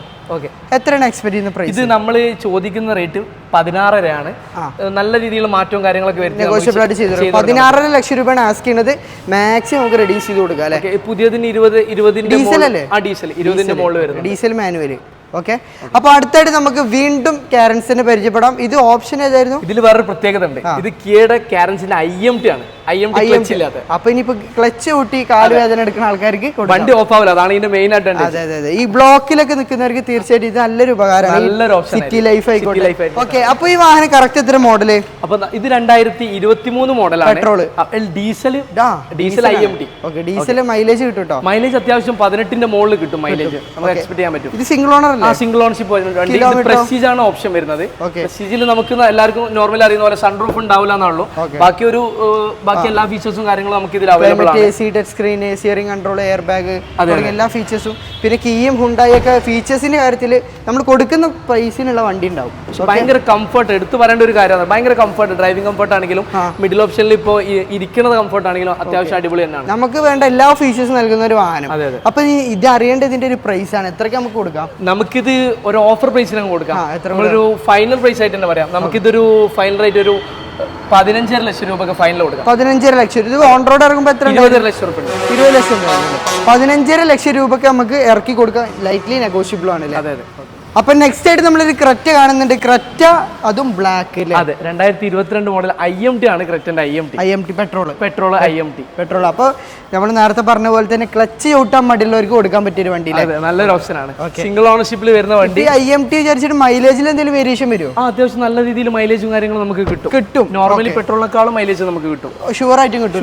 എത്രയാണ് എക്സ്പെക്ട് ചെയ്യുന്ന പ്രൈസ്? ഇത് നമ്മൾ ചോദിക്കുന്ന റേറ്റ് 16,000 ആണ്. നല്ല രീതിയിലുള്ള മാറ്റവും കാര്യങ്ങളൊക്കെ വരുന്നത്. 16.5 ലക്ഷം രൂപയാണ് ആസ്ക് ചെയ്യുന്നത്. മാക്സിമം നമുക്ക് റെഡ്യൂസ് ചെയ്ത് കൊടുക്കാം അല്ലേ? പുതിയതിന് 20 ഡീസൽ അല്ലേ? ഡീസൽ 20 മുകളിൽ വരുന്നത് ഡീസൽ മാനുവൽ. ഓക്കെ, അപ്പൊ അടുത്തായിട്ട് നമുക്ക് വീണ്ടും കാരൻസിനെ പരിചയപ്പെടാം. ഇത് ഓപ്ഷൻ ഏതായിരുന്നു? ഇതിൽ വേറൊരു പ്രത്യേകത ഉണ്ട്. ഇത് കിയയുടെ കാരൻസിന്റെ IMT ആണ്. IMT ക്ലച്ച് ഇല്ലാത്ത. അപ്പൊ ഇനിയിപ്പോ ക്ലച്ച് കൂട്ടി കാലുവേദന എടുക്കുന്ന ആൾക്കാർക്ക് വണ്ടി ഓഫ് ആവില്ല, അതാണ് ഇതിന്റെ മെയിൻ അഡ്വാൻറ്റേജ്. അതെ അതെ അതെ. ഈ ബ്ലോക്കിലൊക്കെ നിൽക്കുന്നവർക്ക് തീർച്ചയായിട്ടും ഇത് നല്ലൊരു ഉപകാരമാണ്, നല്ലൊരു ഓപ്ഷൻ. സിറ്റി ലൈഫ് ആയിക്കോട്ടെ. ഓക്കെ, അപ്പൊ ഈ വാഹനം കറക്റ്റ് എത്ര മോഡല്? അപ്പൊ ഇത് 2023 മോഡലാണ്. Petrol, diesel IMT. Okay, diesel mileage കിട്ടും കേട്ടോ. മൈലേജ് അത്യാവശ്യം 18ന്റെ മുകളിൽ കിട്ടും മൈലേജ്, നമുക്ക് എക്സ്പെക്ട് ചെയ്യാൻ പറ്റും. ഇത് സിംഗിൾ ഓണർ അല്ലേ? Single ownership. പ്രസ്റ്റീജ് ആണ് ഓപ്ഷൻ വരുന്നത്. പ്രസ്റ്റീജിൽ നമുക്ക് എല്ലാവർക്കും നോർമലി അറിയുന്ന പോലെ സൺറൂഫ് ഉണ്ടാവില്ല എന്നുള്ളൂ, ബാക്കി എല്ലാ ഫീച്ചേഴ്സും കാര്യങ്ങളും നമുക്ക് ഇതിൽ അവൈലബിൾ ആണ്. AC, touch screen, steering control, air bag, എല്ലാ ഫീച്ചേഴ്സും. പിന്നെ കീയും ഹുണ്ടായി ഒക്കെ ഫീച്ചേഴ്സിന്റെ കാര്യത്തിൽ നമ്മൾ കൊടുക്കുന്ന പ്രൈസിനുള്ള വണ്ടി ഉണ്ടാവും. ഭയങ്കര കംഫർട്ട് എടുത്തു പറയേണ്ട ഒരു കാര്യമാണ്. ഭയങ്കര കംഫർട്ട്, ഡ്രൈവിംഗ് കംഫർട്ട് ആണെങ്കിലും മിഡിൽ ഓപ്ഷനിൽ ഇപ്പോൾ ഇരിക്കുന്നത് കംഫർട്ട് ആണെങ്കിലും അത്യാവശ്യം അടിപൊളി തന്നെയാണ്. നമുക്ക് വേണ്ട എല്ലാ ഫീച്ചേഴ്സും നൽകുന്ന ഒരു വാഹനം. അപ്പൊ ഇത് അറിയേണ്ട ഇതിന്റെ ഒരു പ്രൈസ് ആണ്, എത്രയ്ക്ക് നമുക്ക് കൊടുക്കാം? നമുക്കിത് ഒരു ഓഫർ പ്രൈസിന് കൊടുക്കാം. നമ്മളൊരു ഫൈനൽ പ്രൈസ് ആയിട്ട് തന്നെ പറയാം. നമുക്കിതൊരു ഫൈനൽ റേറ്റ് ഒരു 15.5 ലക്ഷം രൂപ ഫൈനൽ കൊടുക്കാം. 15.5 ലക്ഷം. ഇത് ഓൺ റോഡ് ഇറങ്ങുമ്പോൾ എത്ര? 20 ലക്ഷം രൂപ. 20 ലക്ഷം രൂപ. 15.5 ലക്ഷം രൂപയ്ക്ക് നമുക്ക് ഇറക്കി കൊടുക്കാം. ലൈറ്റ്ലി നെഗോഷ്യബിൾ ആണ്. അതെ അതെ. അപ്പൊ നെക്സ്റ്റ് ആയിട്ട് നമ്മളൊരു ക്രെറ്റ കാണുന്നുണ്ട്. ക്രെറ്റ, അതും ബ്ലാക്ക്. അതെ, 2022 മോഡൽ IMT ആണ് ക്രെറ്റന്റെ IMT പെട്രോൾ IMT പെട്രോൾ. അപ്പൊ നമ്മൾ നേരത്തെ പറഞ്ഞ പോലെ തന്നെ ക്ലച്ച് ചവിട്ടാൻ മടിയുള്ളവർക്ക് കൊടുക്കാൻ പറ്റിയ ഒരു വണ്ടി. നല്ലൊരു ഓപ്ഷൻ ആണ്. സിംഗിൾ ഓണർഷിപ്പിൽ വരുന്ന വണ്ടി. IMT വിചാരിച്ചിട്ട് മൈലേജിൽ എന്തെങ്കിലും വേരിയേഷൻ വരുമോ? അത്യാവശ്യം നല്ല രീതിയിൽ മൈലേജും കാര്യങ്ങളും നമുക്ക് കിട്ടും. നോർമലി പെട്രോളിനേക്കാളും മൈലേജ് നമുക്ക് കിട്ടും. ഷുവർ ആയിട്ടും കിട്ടും.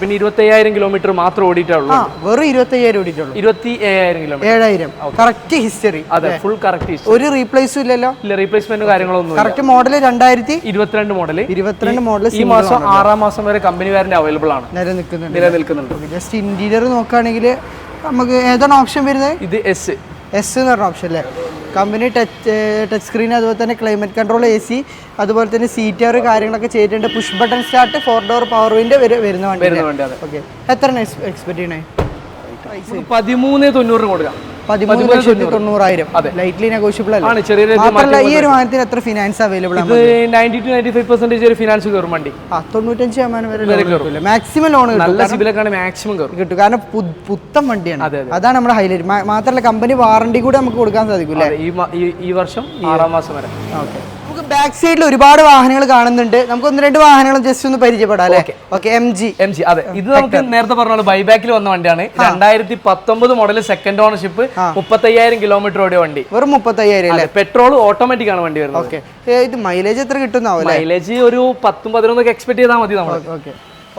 പിന്നെ 25,000 കിലോമീറ്റർ മാത്രം ഓടിയിട്ടുള്ളൂ. വെറും 25,000 ഓടിയിട്ടുള്ളൂ. 27,000 കിലോമീറ്റർ. 7,000 correct history. അതെ, ഫുൾ കറക്റ്റ്. ഒരു റീപ്ലേസും ഇല്ലല്ലോ? ഇല്ല, റീപ്ലേസ്മെന്റ് കാര്യങ്ങളൊന്നും. Correct model 2022 model. ഈ മാസം 6-ാം മാസം വരെ കമ്പനി വാറന്റി അവൈലബിൾ ആണ്, നിലനിൽക്കുന്നുണ്ട്. ജസ്റ്റ് ഇന്റീരിയർ നോക്കുകയാണെങ്കിൽ നമുക്ക് ഏതാണ് ഓപ്ഷൻ വരുന്നത്? ഇത് എസ് എന്ന് പറഞ്ഞ ഓപ്ഷൻ അല്ലേ? കമ്പനി ടച്ച് സ്ക്രീൻ, അതുപോലെ തന്നെ ക്ലൈമറ്റ് കൺട്രോൾ, AC, അതുപോലെ തന്നെ സീറ്റർ കാര്യങ്ങളൊക്കെ ചെയ്തിട്ടുണ്ട്. Push button start, 4 door power window വരുന്ന വണ്ടി. ഓക്കെ, എത്ര എക്സ്പെക്ട് ചെയ്യണേ? 13,90 കൊടുക്കാം. 13,90,000. ലൈറ്റ്ലി നെഗോഷ്യബിൾ ആണ്. മാത്രമല്ല ഈ ഒരു വാഹനത്തിന് എത്ര ഫിനാൻസ് അവൈലബിൾ ആണ്? 90-95% ഒരു ഫിനാൻസ് കയറും വണ്ടി. 95% വരെ മാക്സിമം ലോൺ നല്ല സിബിലൊക്കെയാണ് മാക്സിമം കിട്ടും. കാരണം പുത്തൻ വണ്ടിയാണ്, അതാണ് നമ്മുടെ ഹൈലൈറ്റ്. മാത്രമല്ല കമ്പനി വാറണ്ടി കൂടെ നമുക്ക് കൊടുക്കാൻ സാധിക്കും ഈ വർഷം 6-ാം മാസം വരെ. ഓക്കെ, നമുക്ക് ബാക്ക് സൈഡിൽ ഒരുപാട് വാഹനങ്ങൾ കാണുന്നുണ്ട്. നമുക്ക് 1-2 വാഹനങ്ങൾ ജസ്റ്റ് ഒന്ന് പരിചയപ്പെടാം അല്ലേ? Okay, MG. അതെ, ഇത് നമുക്ക് നേരത്തെ പറഞ്ഞ ബൈബാക്കിൽ വന്ന വണ്ടിയാണ്. 2019 മോഡൽ, സെക്കൻഡ് ഓണർഷിപ്പ്, 35,000 കിലോമീറ്റർ ഓടിയ വണ്ടി. വെറും 35,000. പെട്രോൾ ഓട്ടോമാറ്റിക് ആണ് വണ്ടി വരുന്നത്. ഓക്കെ, ഇത് മൈലേജ് എത്ര കിട്ടുന്നാവും? മൈലേജ് ഒരു 10-11 എക്സ്പെക്ട് ചെയ്താൽ മതി നമ്മൾ.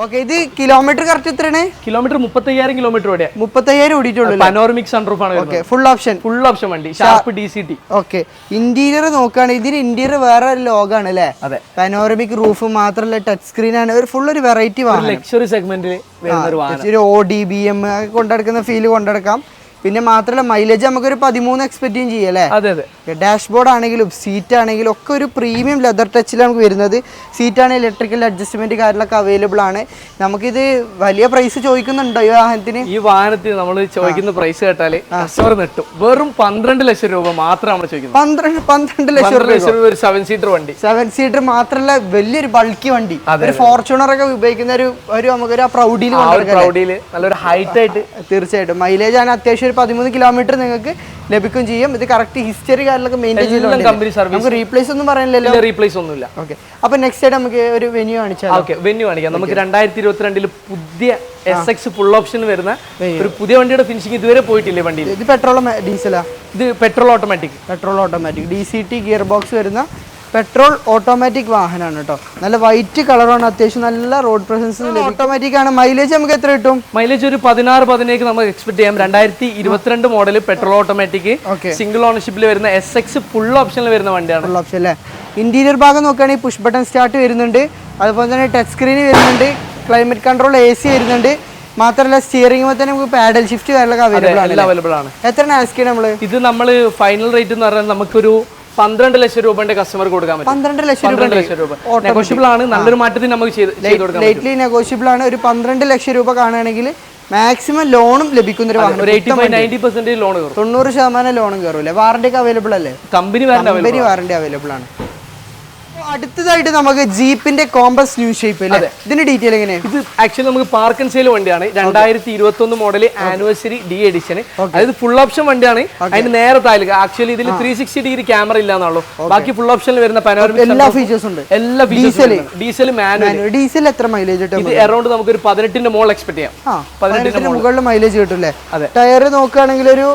ഓക്കെ, ഇത് കിലോമീറ്റർ കറക്റ്റ് എത്രയാണ്? കിലോമീറ്റർ 35,000 കിലോമീറ്റർ ഓടിയ. 35,000 ഓടിയിട്ടുള്ളൂ. പനോറമിക് സൺറൂഫ് ആണ്. ഓക്കെ, ഫുൾ ഓപ്ഷൻ വണ്ടി, ഷാർപ്പ് DCT. ഓക്കെ, ഇന്റീരിയർ നോക്കുകയാണെങ്കിൽ ഇതിന് ഇന്റീരിയർ വേറെ ലോഗാണ് അല്ലേ? അതെ, പനോറമിക് റൂഫ് മാത്രമല്ല ടച്ച് സ്ക്രീൻ ആണ്. ഫുൾ ഒരു വെറൈറ്റി വാഹനം, ലക്ഷറി സെഗ്മെന്റിൽ ഒരു OD BM കൊണ്ടെടുക്കുന്ന ഫീൽ കൊണ്ടെടുക്കാം. പിന്നെ മാത്രമല്ല മൈലേജ് നമുക്കൊരു 13 എക്സ്പെക്ട് ചെയ്യും അല്ലേ? അതെ അതെ. ഡാഷ്ബോർഡ് ആണെങ്കിലും സീറ്റ് ആണെങ്കിലും ഒക്കെ ഒരു പ്രീമിയം ലെതർ ടച്ചിൽ നമുക്ക് വരുന്നത്. സീറ്റാണ് ഇലക്ട്രിക്കൽ അഡ്ജസ്റ്റ്മെന്റ് കാര്യങ്ങളൊക്കെ അവൈലബിൾ ആണ്. നമുക്കിത് വലിയ പ്രൈസ് ചോദിക്കുന്നുണ്ടോ ഈ വാഹനത്തിന്? ഈ വാഹനത്തിന് നമ്മൾ ചോദിക്കുന്ന പ്രൈസ് കേട്ടാൽ കസ്റ്റമർ നെട്ടും. വെറും 12 ലക്ഷം രൂപ മാത്രം നമ്മൾ ചോദിക്കുന്നത്. 12 ലക്ഷം രൂപ ഒരു 7 സീറ്റർ വണ്ടി. 7 സീറ്റർ മാത്രമല്ല വലിയൊരു ബൾക്കി വണ്ടി. ഒരു ഫോർച്യൂണർ ഒക്കെ ഉപയോഗിക്കുന്ന ഒരു നമുക്കൊരു പ്രൗഡിയിൽ നല്ലൊരു ഹൈറ്റ് ആയിട്ട്. തീർച്ചയായിട്ടും മൈലേജ് ആണ് അത്യാവശ്യം 13 കിലോമീറ്റർ നിങ്ങൾക്ക് ലഭിക്കും ചെയ്യും. ഇത് കറക്റ്റ് ഹിസ്റ്ററി കാര്യങ്ങളൊക്കെ മെയിൻറ്റെയിൻ ചെയ്യുന്നുണ്ട്. റീപ്ലേസ് ഒന്നും പറയാനില്ലല്ലോ? റീപ്ലേസ് ഒന്നുമില്ല. ഓക്കെ, അപ്പൊ നെക്സ്റ്റ് ആയിട്ട് നമുക്ക് ഒരു വെന്യൂ കാണിച്ചാൽ? ഓക്കെ, വെന്യൂ കാണിക്കാം. നമുക്ക് 2022 പുതിയ SX ഫുൾ ഓപ്ഷൻ വരുന്ന ഒരു പുതിയ വണ്ടിയുടെ ഫിനിഷിംഗ് ഇതുവരെ പോയിട്ടില്ലേ വണ്ടി? ഇത് പെട്രോളോ ഡീസലാ? ഇത് petrol automatic. DCT gear box വരുന്ന പെട്രോൾ ഓട്ടോമാറ്റിക് വാഹനമാണ് കേട്ടോ. നല്ല വൈറ്റ് കളറാണ്, അത്യാവശ്യം നല്ല റോഡ് പ്രസൻസ്. ഓട്ടോമാറ്റിക് ആണ്. മൈലേജ് നമുക്ക് എത്ര കിട്ടും? മൈലേജ് ഒരു 16-17 നമുക്ക് എക്സ്പെക്ട് ചെയ്യാം. 2022 മോഡൽ പെട്രോൾ ഓട്ടോമാറ്റിക്, സിംഗിൾ ഓണർഷിപ്പിൽ വരുന്ന SX ഫുൾ ഓപ്ഷനിൽ വരുന്ന വണ്ടിയാണ്. ഫുൾ ഓപ്ഷൻ അല്ലേ? ഇന്റീരിയർ ഭാഗം നോക്കുകയാണെങ്കിൽ പുഷ് ബട്ടൺ സ്റ്റാർട്ട് വരുന്നുണ്ട്, അതുപോലെ തന്നെ ടച്ച് സ്ക്രീൻ വരുന്നുണ്ട്, ക്ലൈമറ്റ് കൺട്രോൾ AC വരുന്നുണ്ട്. മാത്രമല്ല സ്റ്റിയറിംഗ് തന്നെ നമുക്ക് പാഡൽ ഷിഫ്റ്റ് കാര്യങ്ങളൊക്കെ അവൈലബിൾ ആണ്. എത്ര ആസ്ക് നമ്മള്? ഇത് നമ്മൾ ഫൈനൽ റേറ്റ് എന്ന് പറഞ്ഞാൽ നമുക്കൊരു 12 ലക്ഷം രൂപയുടെ കസ്റ്റമർ കൊടുക്കാൻ പറ്റും. 12 ലക്ഷം രൂപ നെഗോഷ്യബിൾ ആണ്. നല്ലൊരു മാറ്റത്തിന് നമുക്ക് ചെയ്ത് കൊടുക്കാം. ലൈറ്റ്ലി നെഗോഷ്യബിൾ ആണ്. ഒരു 12 ലക്ഷം രൂപ കാണുകയാണെങ്കിൽ മാക്സിമം ലോണും ലഭിക്കുന്ന ഒരു വാഹനം. 85-90% ലോൺ കയറും. 90% ലോണും കയറൂല്ലേ? വാറണ്ടി ഒക്കെ അവൈലബിൾ അല്ലേ? കമ്പനി വാറണ്ടി അവൈലബിൾ ആണ്. അടുത്തതായിട്ട് നമുക്ക് ജീപ്പിന്റെ കോമ്പസ് ന്യൂ ഷേപ്പ് അല്ലേ? ഇതിന്റെ ഡീറ്റെയിൽ എങ്ങനെയാണ്? ഇത് ആക്ച്വലി നമുക്ക് പാർക്ക് ആൻഡ് സെയിൽ വണ്ടിയാണ്. 2021 മോഡൽ ആനിവേഴ്സറി ഡി എഡിഷൻ. അതായത് ഫുൾ ഓപ്ഷൻ വണ്ടിയാണ്. അതിന് നേരെ താഴെ ആക്ച്വലി ഇതിൽ 360 ഡിഗ്രി ക്യാമറ ഇല്ലാന്നുള്ളൂ. ബാക്കി ഫുൾ ഓപ്ഷനിൽ വരുന്ന പനോരമിക് എല്ലാ ഫീച്ചേഴ്സും ഉണ്ട്. എല്ലാ ഫീച്ചേഴ്സും ഡീസൽ മാനുവൽ. ഡീസൽ എത്ര മൈലേജ് കിട്ടും? ഇത് അറൗണ്ട് നമുക്ക് ഒരു 18ന്റെ മുകളിൽ എക്സ്പെക്ട് ചെയ്യാം. 18ന്റെ മുകളിൽ മൈലേജ് കിട്ടും അല്ലേ? അതെ. ടയർ നോക്കുകയാണെങ്കിൽ ഒരു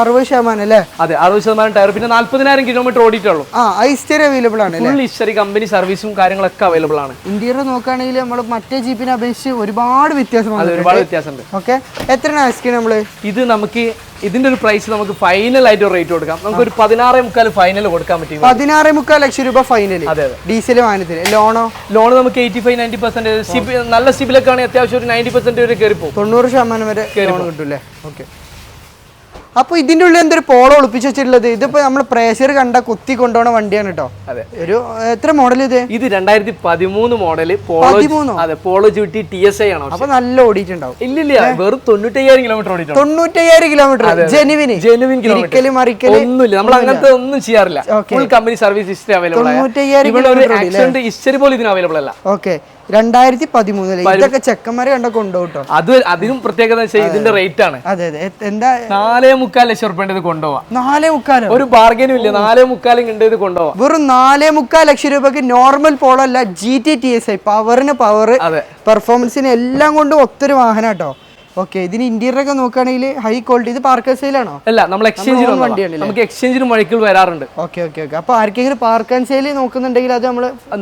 60% അല്ലേ? അതെ, 60% ടയർ. പിന്നെ 40,000 കിലോമീറ്റർ ഓടിയിട്ടുള്ളൂ. ഹിസ്റ്ററി അവൈലബിൾ ആണ്. ഫുൾ ഹിസ്റ്ററി, കമ്പനി സർവീസും കാര്യങ്ങളൊക്കെ അവൈലബിൾ ആണ്. ഇന്റീരിയർ നോക്കുകയാണെങ്കിൽ നമ്മൾ മറ്റേ ജീപ്പിനെ അപേക്ഷിച്ച് ഒരുപാട് വ്യത്യാസമാണ്. ഒരുപാട് വ്യത്യാസമുണ്ട്. ഓക്കെ, എത്രയാണ് ആസ്കിങ് നമ്മള്? ഇത് നമുക്ക് ഇതിന്റെ ഒരു പ്രൈസ് നമുക്ക് ഫൈനൽ ആയിട്ട് ഒരു റേറ്റ് കൊടുക്കാം. നമുക്ക് ഒരു 16.5 ഫൈനൽ കൊടുക്കാൻ പറ്റും. 16.5 ലക്ഷം രൂപ ഫൈനൽ. അതെ. ഡീസൽ വാഹനത്തിന് ലോണോ? ലോൺ നമുക്ക് 85-90% നല്ല സിബിലൊക്കെ ആണെങ്കിൽ അത്യാവശ്യം ഒരു 90% വരെ കയറി പോകും. 90% വരെ ലോൺ കിട്ടും അല്ലേ? ഓക്കെ. അപ്പൊ ഇതിന്റെ ഉള്ളിൽ എന്തൊരു പോളോ ഒളിപ്പിച്ച് വെച്ചിട്ടുള്ളത്? ഇതിപ്പോ നമ്മൾ പ്രേഷർ കണ്ട കുത്തി കൊണ്ടുപോണ വണ്ടിയാണ് കേട്ടോ. അതെ. ഒരു എത്ര മോഡൽ ഇത്? ഇത് 2013 മോഡല് പോളോ GT TSI ആണ്. അപ്പൊ നല്ല ഓടിയിട്ടുണ്ടാവും. ഇല്ലില്ല, വെറും 95,000 കിലോമീറ്റർ ഓടിയിട്ടുണ്ട്. 95,000 കിലോമീറ്റർ ജെനുവിൻ കിലോമീറ്റർ. ഒന്നുമില്ല, നമ്മൾ അങ്ങനത്തെ ഒന്നും ചെയ്യാറില്ല. Full company service history available ആണ്. ആക്സിഡന്റ് ഹിസ്റ്ററി പോലും ഇതിന് അവൈലബിൾ അല്ല. ഓക്കെ. 2013 ഇതൊക്കെ ചെക്കന്മാരെ കണ്ട കൊണ്ടുപോട്ടോ. അത് അതിനും പ്രത്യേകത ഇതിന്റെ റേറ്റ് ആണ്. അതെ അതെ. എന്താ 4.25 ലക്ഷം റുപ്യ ഇത് കൊണ്ടുപോവാം. 4.25? ഒരു ബാർഗനും ഇല്ല. 4.25 ഉണ്ട് ഇത് കൊണ്ടുപോവാം. വെറും 4.25 ലക്ഷം രൂപക്ക് നോർമൽ പോളോ അല്ല, GT TSI. പവറിന് പവർ, പെർഫോമൻസിന് എല്ലാം കൊണ്ടും ഒത്തൊരു വാഹനം കേട്ടോ. ഓക്കെ. ഇതിന് ഇന്റീരിയർ ഒക്കെ നോക്കുകയാണെങ്കിൽ ഹൈ ക്വാളിറ്റി. ഇത് പാർക്ക് സെയിലാണോ? അല്ല, നമ്മൾ എക്സ്ചേഞ്ചിന് വണ്ടിയാണ്. നമുക്ക് എക്സ്ചേഞ്ചിന് വഴികൾ വരാറുണ്ട്. Okay okay okay. അപ്പൊ ആർക്കെങ്കിലും പാർക്ക് ആൻഡ് സെയിൽ നോക്കുന്നുണ്ടെങ്കിൽ അത്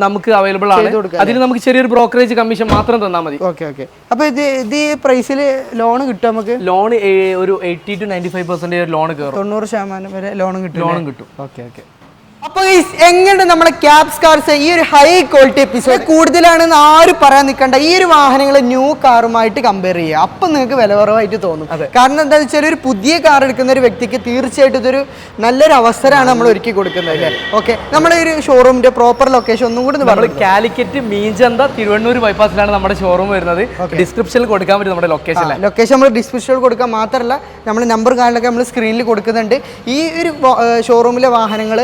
നമുക്ക് അവൈലബിൾ ആണ്. അതിന് നമുക്ക് ചെറിയൊരു ബ്രോക്കറേജ് കമ്മീഷൻ മാത്രം തന്നാൽ മതി. Okay okay. അപ്പൊ ഇത് ഈ പ്രൈസിൽ ലോൺ കിട്ടും നമുക്ക്? ലോൺ ഒരു 80-95% ലോൺ കയറും. 90% വരെ ലോണും കിട്ടും. Okay okay. അപ്പൊ എങ്ങനെ നമ്മുടെ ക്യാബ്സ് കാർസ് ഈ ഒരു ഹൈ ക്വാളിറ്റി എപ്പിസോഡ് കൂടുതലാണെന്ന് ആരും പറയാൻ നിൽക്കണ്ട. ഈ ഒരു വാഹനങ്ങൾ ന്യൂ കാറുമായിട്ട് കമ്പയർ ചെയ്യുക. അപ്പൊ നിങ്ങൾക്ക് വില കുറവായിട്ട് തോന്നും. കാരണം എന്താണെന്ന് വെച്ചാൽ ഒരു പുതിയ കാർ എടുക്കുന്ന ഒരു വ്യക്തിക്ക് തീർച്ചയായിട്ടും ഇതൊരു നല്ലൊരു അവസരമാണ് നമ്മൾ ഒരുക്കി കൊടുക്കുന്നത് അല്ലേ? ഓക്കെ. നമ്മുടെ ഒരു ഷോറൂമിന്റെ പ്രോപ്പർ ലൊക്കേഷൻ ഒന്നും കൂടി നമ്മൾ കാലിക്കറ്റ് മീഞ്ചന്ത തിരുവണ്ണൂർ ബൈപ്പാസിലാണ് നമ്മുടെ ഷോറൂം വരുന്നത്. ഡിസ്ക്രിപ്ഷനിൽ കൊടുക്കാൻ പറ്റും നമ്മുടെ ലൊക്കേഷൻ നമ്മൾ ഡിസ്ക്രിപ്ഷനിൽ കൊടുക്കാൻ മാത്രമല്ല നമ്മൾ നമ്പർ കാര്യങ്ങളൊക്കെ നമ്മൾ സ്ക്രീനിൽ കൊടുക്കുന്നുണ്ട്. ഈ ഒരു ഷോറൂമിലെ വാഹനങ്ങൾ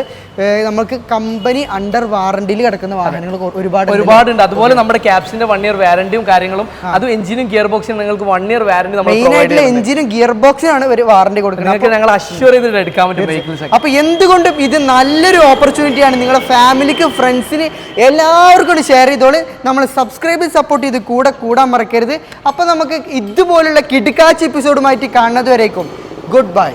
നമുക്ക് കമ്പനി അണ്ടർ വാറണ്ടിയിൽ കിടക്കുന്ന വാഹനങ്ങൾ ഒരുപാടുണ്ട്. അതുപോലെ നമ്മുടെ ക്യാബ്സിന്റെ 1 ഇയർ വാറണ്ടിയും കാര്യങ്ങളും, അതും എഞ്ചിനും ഗിയർ ബോക്സിനും നിങ്ങൾക്ക് 1 ഇയർ വാറണ്ടി മെയിനായിട്ടുള്ള എഞ്ചിനും ഗിയർ ബോക്സിനാണ് ഒരു വാറണ്ടി കൊടുക്കുന്നത്. ഞങ്ങൾ അഷ്യൂർ ചെയ്തിട്ട് എടുക്കാൻ പറ്റും വെഹിക്കിൾസ്. അപ്പൊ എന്തുകൊണ്ടും ഇത് നല്ലൊരു ഓപ്പർച്യൂണിറ്റിയാണ്. നിങ്ങളുടെ ഫാമിലിക്ക്, ഫ്രണ്ട്സിന് എല്ലാവർക്കും ഷെയർ ചെയ്തോളൂ. നമ്മൾ സബ്സ്ക്രൈബ് സപ്പോർട്ട് ചെയ്ത് കൂടാൻ മറക്കരുത്. അപ്പൊ നമുക്ക് ഇതുപോലുള്ള കിടുക്കാച്ച് എപ്പിസോഡുമായിട്ട് കാണുന്നത് വരേക്കും ഗുഡ് ബൈ.